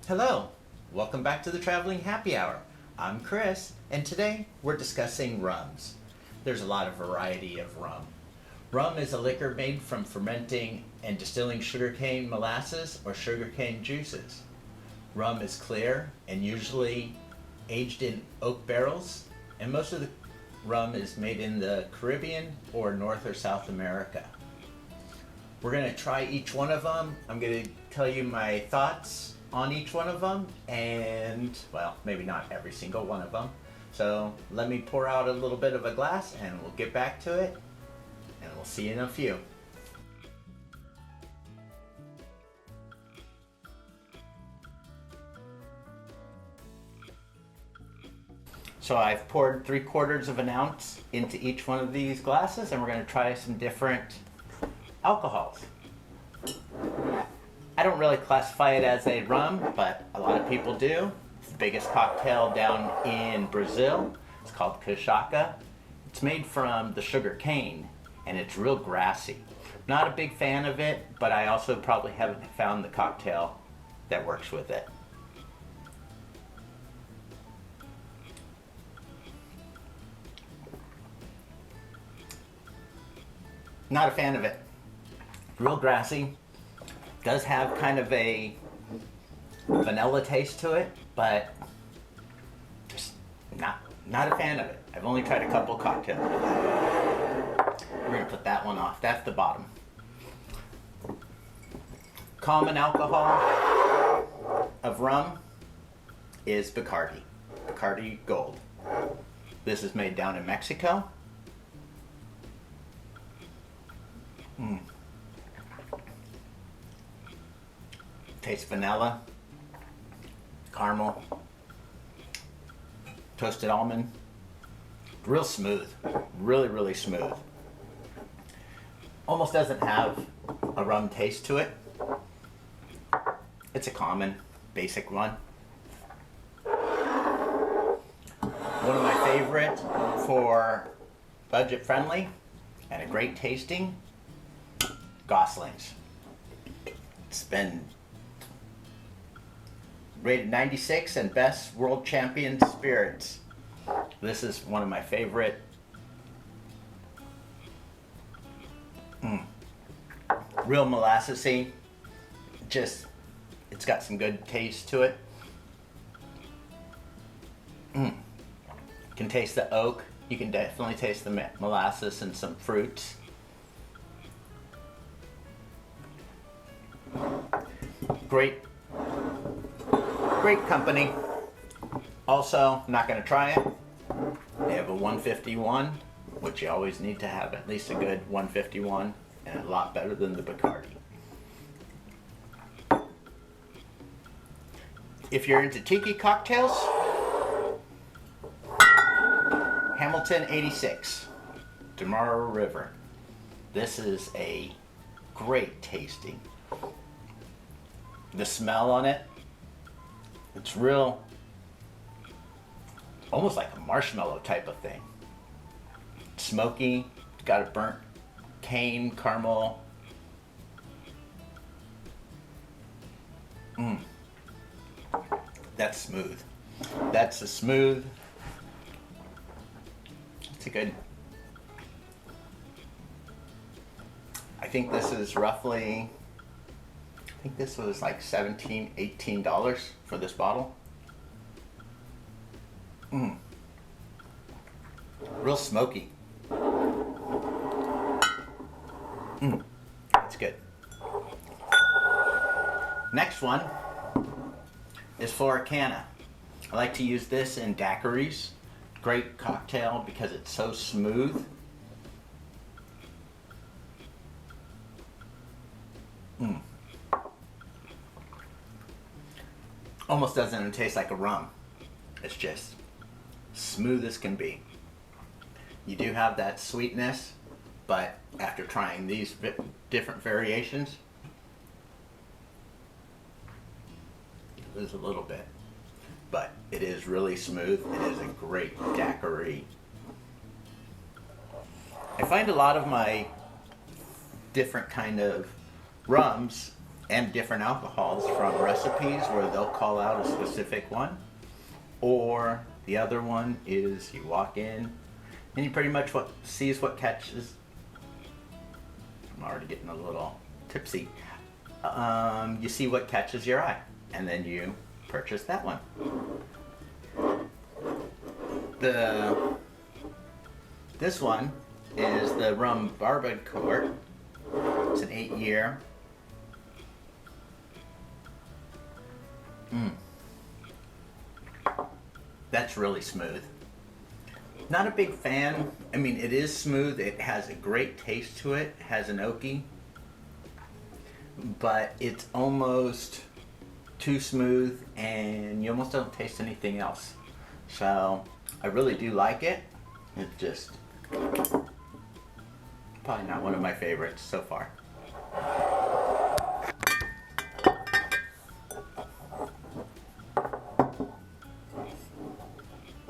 Hello, welcome back to the Traveling Happy Hour. I'm Chris, and today we're discussing rums. There's a lot of variety of rum. Rum is a liquor made from fermenting and distilling sugarcane molasses or sugarcane juices. Rum is clear and usually aged in oak barrels, and most of the rum is made in the Caribbean or North or South America. We're going to try each one of them. I'm going to tell you my thoughts on each one of them, and well, maybe not every single one of them. So let me pour out a little bit of a glass and we'll get back to it, and we'll see you in a few. So I've poured 3/4 of an ounce into each one of these glasses, and we're going to try some different alcohols. I don't really classify it as a rum, but a lot of people do. It's the biggest cocktail down in Brazil. It's called Cachaca. It's made from the sugar cane, and it's real grassy. Not a big fan of it, but I also probably haven't found the cocktail that works with it. Not a fan of it. Real grassy. Does have kind of a vanilla taste to it, but just not a fan of it. I've only tried a couple cocktails with it. We're gonna put that one off. That's the bottom. Common alcohol of rum is Bacardi. Bacardi Gold. This is made down in Mexico. Tastes vanilla, caramel, toasted almond. Real smooth, really smooth. Almost doesn't have a rum taste to it. It's a common, basic one. One of my favorite for budget friendly and a great tasting, Goslings. It's been rated 96 and best world champion spirits. This is one of my favorite. Real molassesy. Just, it's got some good taste to it. Can taste the oak. You can definitely taste the molasses and some fruits. Great company. Also, I'm not going to try it. They have a 151, which you always need to have at least a good 151, and a lot better than the Bacardi. If you're into tiki cocktails, Hamilton 86, Tomorrow River. This is a great tasting. The smell on it, it's real, almost like a marshmallow type of thing. Smoky, got a burnt cane, caramel. That's smooth. That's a smooth. It's a good. I think this is roughly, I think this was like $17, $18 for this bottle. Real smoky. It's good. Next one is Flor Cana. I like to use this in daiquiris. Great cocktail because it's so smooth. Almost doesn't even taste like a rum. It's just smooth as can be. You do have that sweetness, but after trying these different variations, you lose a little bit. But it is really smooth. It is a great daiquiri. I find a lot of my different kind of rums and different alcohols from recipes where they'll call out a specific one. Or the other one is you walk in and you pretty much sees what catches. I'm already getting a little tipsy. You see what catches your eye, and then you purchase that one. This one is the Rum Barbancourt. It's an 8-year. That's really smooth. Not a big fan. I mean, it is smooth. It has a great taste to it. It has an oaky. But it's almost too smooth and you almost don't taste anything else. So I really do like it. It's just probably not one of my favorites so far.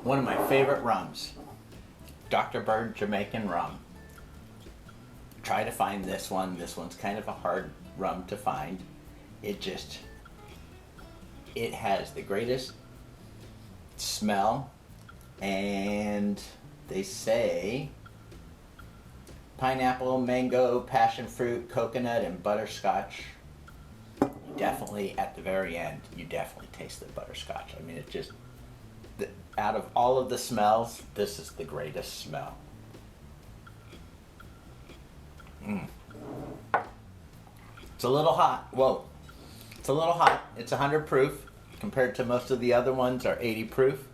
One of my favorite rums, Dr. Bird Jamaican rum. Try to find this one. This one's kind of a hard rum to find. It has the greatest smell, and they say pineapple, mango, passion fruit, coconut, and butterscotch. Definitely at the very end, you definitely taste the butterscotch. I mean, it just, out of all of the smells, this is the greatest smell. It's a little hot. Whoa. It's a little hot. It's 100 proof compared to most of the other ones are 80 proof.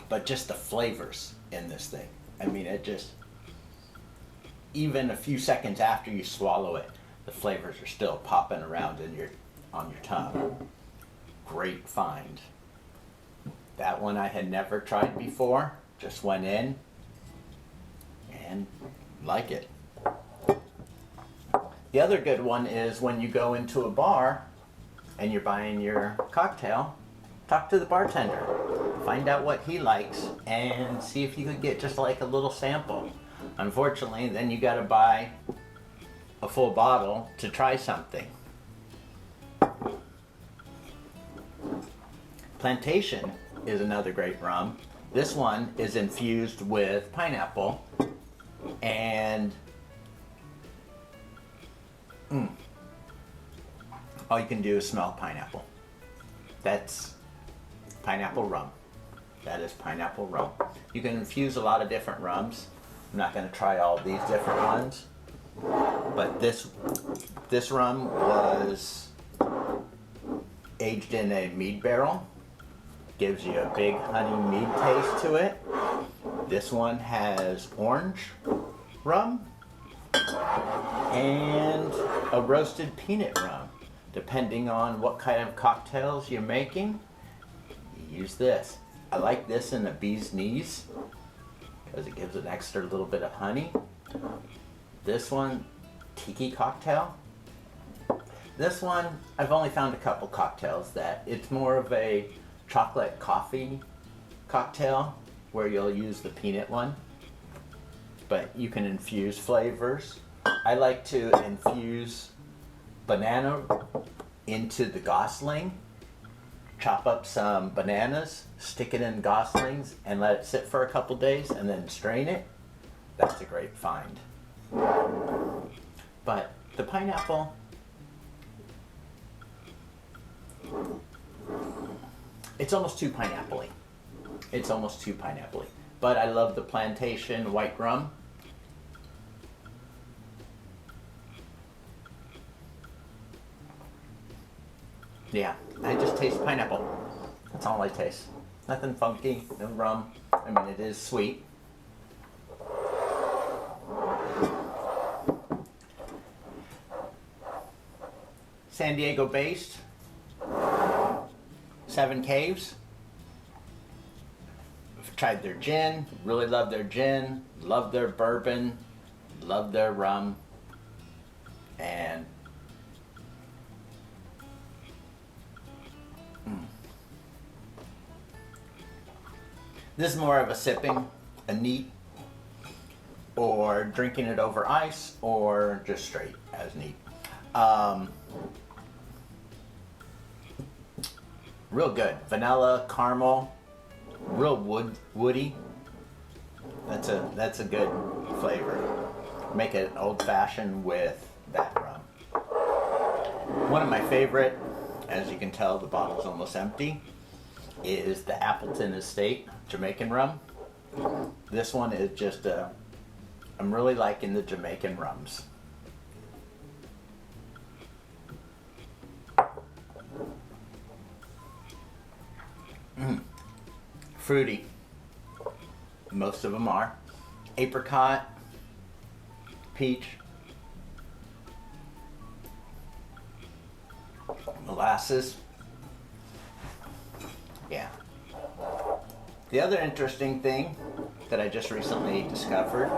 But just the flavors in this thing. I mean, it just, even a few seconds after you swallow it, the flavors are still popping around on your tongue. Great find. That one I had never tried before. Just went in and like it. The other good one is when you go into a bar and you're buying your cocktail, talk to the bartender. Find out what he likes and see if you could get just like a little sample. Unfortunately, then you gotta buy a full bottle to try something. Plantation is another great rum. This one is infused with pineapple and all you can do is smell pineapple. That's pineapple rum. That is pineapple rum. You can infuse a lot of different rums. I'm not going to try all these different ones, but this rum was aged in a mead barrel. Gives you a big honey mead taste to it. This one has orange rum and a roasted peanut rum. Depending on what kind of cocktails you're making, you use this. I like this in the bee's knees because it gives an extra little bit of honey. This one, tiki cocktail. This one, I've only found a couple cocktails that it's more of a chocolate coffee cocktail where you'll use the peanut one, but you can infuse flavors. I like to infuse banana into the Gosling, chop up some bananas, stick it in Goslings, and let it sit for a couple days and then strain it. That's a great find. But the pineapple, it's almost too pineapple-y. It's almost too pineapple-y. But I love the Plantation white rum. Yeah, I just taste pineapple. That's all I taste. Nothing funky, no rum. I mean, it is sweet. San Diego based. 7 Caves. I've tried their gin, really love their gin, love their bourbon, love their rum, and this is more of a sipping, a neat, or drinking it over ice, or just straight as neat. Real good. Vanilla, caramel, real woody. That's a good flavor. Make it old fashioned with that rum. One of my favorite, as you can tell, the bottle's almost empty, is the Appleton Estate Jamaican rum. This one is just I'm really liking the Jamaican rums. Fruity. Most of them are. Apricot, peach, molasses. Yeah. The other interesting thing that I just recently discovered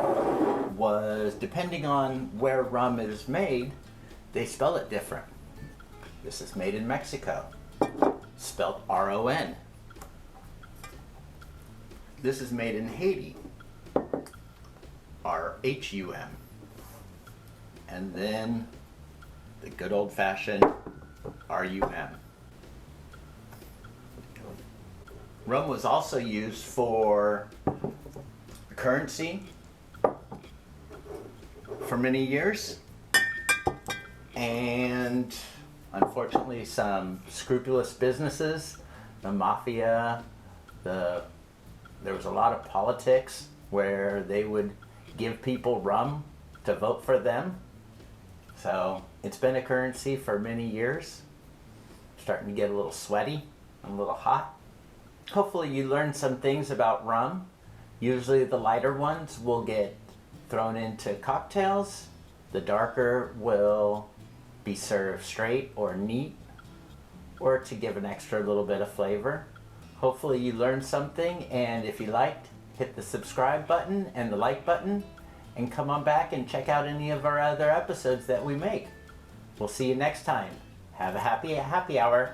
was, depending on where rum is made, they spell it different. This is made in Mexico, spelled R-O-N. This is made in Haiti, R-H-U-M. And then the good old-fashioned R-U-M. Rum was also used for currency for many years, and unfortunately some scrupulous businesses, the mafia, there was a lot of politics where they would give people rum to vote for them. So it's been a currency for many years. Starting to get a little sweaty and a little hot. Hopefully you learned some things about rum. Usually the lighter ones will get thrown into cocktails. The darker will be served straight or neat, or to give an extra little bit of flavor. Hopefully you learned something, and if you liked, hit the subscribe button and the like button, and come on back and check out any of our other episodes that we make. We'll see you next time. Have a happy hour.